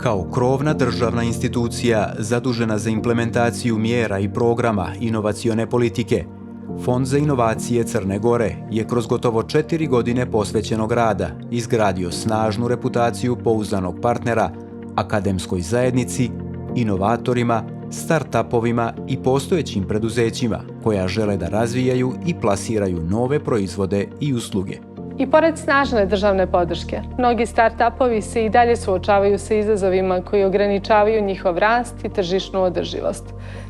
Kao krovna državna institucija zadužena za implementaciju mjera i programa inovacione politike, Fond za inovacije Crne Gore je kroz gotovo 4 godine posvećenog rada izgradio snažnu reputaciju pouzdanog partnera akademskoj zajednici, inovatorima, start-upovima i postojećim preduzećima koja žele da razvijaju i plasiraju nove proizvode i usluge. I pored snažne državne podrške, mnogi start-upovi se i dalje suočavaju sa izazovima koji ograničavaju njihov rast i tržišnu održivost.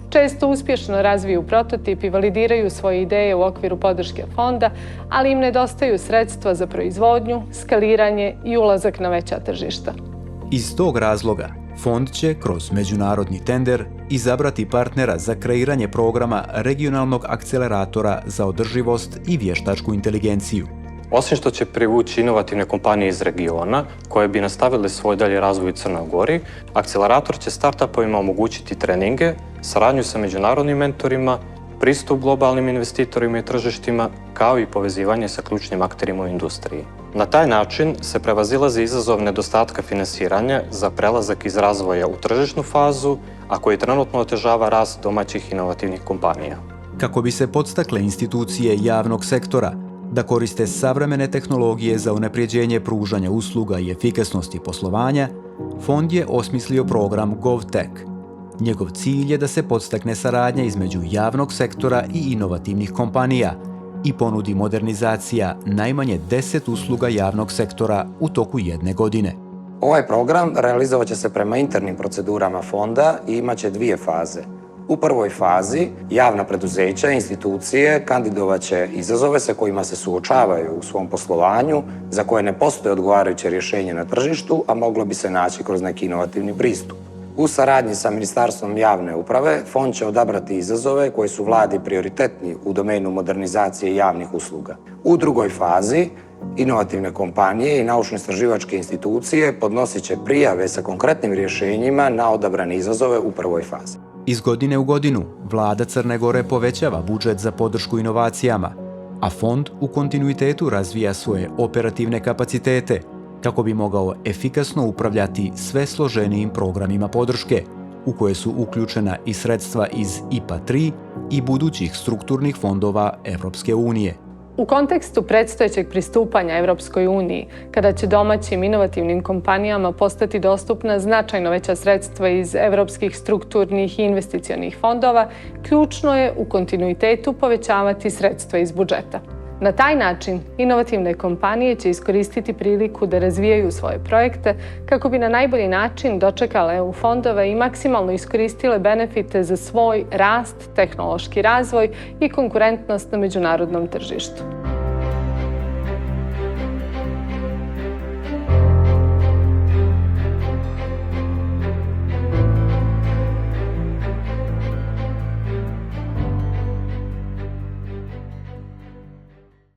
Često uspješno razviju prototip i validiraju svoje ideje u okviru podrške fonda, ali im nedostaju sredstva za proizvodnju, skaliranje i ulazak na veća tržišta. Iz tog razloga, fond će kroz međunarodni tender izabrati partnera za kreiranje programa regionalnog akceleratora za održivost i vještačku inteligenciju. Osim što će privući inovativne kompanije iz regiona koje bi nastavile svoj dalji razvoj u Crnoj Gori, akcelerator će startupovima omogućiti treninge, saradnju sa međunarodnim mentorima, pristup globalnim investitorima i tržištima, kao i povezivanje sa ključnim akterima u industriji. Na taj način se prevazilazi izazov nedostatka finansiranja za prelazak iz razvoja u tržišnu fazu, a koji trenutno otežava rast domaćih inovativnih kompanija. Kako bi se podstakle institucije javnog sektora da koriste savremene tehnologije za unapređenje pružanja usluga i efikasnosti poslovanja, fond je osmislio program GovTech. Njegov cilj je da se podstakne saradnja između javnog sektora i inovativnih kompanija i ponudi modernizacija najmanje 10 usluga javnog sektora u toku jedne godine. Ovaj program realizovat će se prema internim procedurama fonda i imat će 2 faze. U prvoj fazi javna preduzeća i institucije kandidovat će izazove sa kojima se suočavaju u svom poslovanju, za koje ne postoje odgovarajuće rješenje na tržištu, a moglo bi se naći kroz neki inovativni pristup. U saradnji sa Ministarstvom javne uprave, fond će odabrati izazove koji su vladi prioritetni u domenu modernizacije javnih usluga. U drugoj fazi, inovativne kompanije i naučno-istraživačke institucije podnosit će prijave sa konkretnim rješenjima na odabrane izazove u prvoj fazi. Iz godine u godinu, vlada Crne Gore povećava budžet za podršku inovacijama, a fond u kontinuitetu razvija svoje operativne kapacitete kako bi mogao efikasno upravljati sve složenijim programima podrške, u koje su uključena i sredstva iz IPA 3 i budućih strukturnih fondova Evropske unije. U kontekstu predstojećeg pristupanja Evropskoj uniji, kada će domaćim inovativnim kompanijama postati dostupna značajno veća sredstva iz evropskih strukturnih i investicionih fondova, ključno je u kontinuitetu povećavati sredstva iz budžeta. Na taj način, inovativne kompanije će iskoristiti priliku da razvijaju svoje projekte kako bi na najbolji način dočekale EU fondove i maksimalno iskoristile benefite za svoj rast, tehnološki razvoj i konkurentnost na međunarodnom tržištu.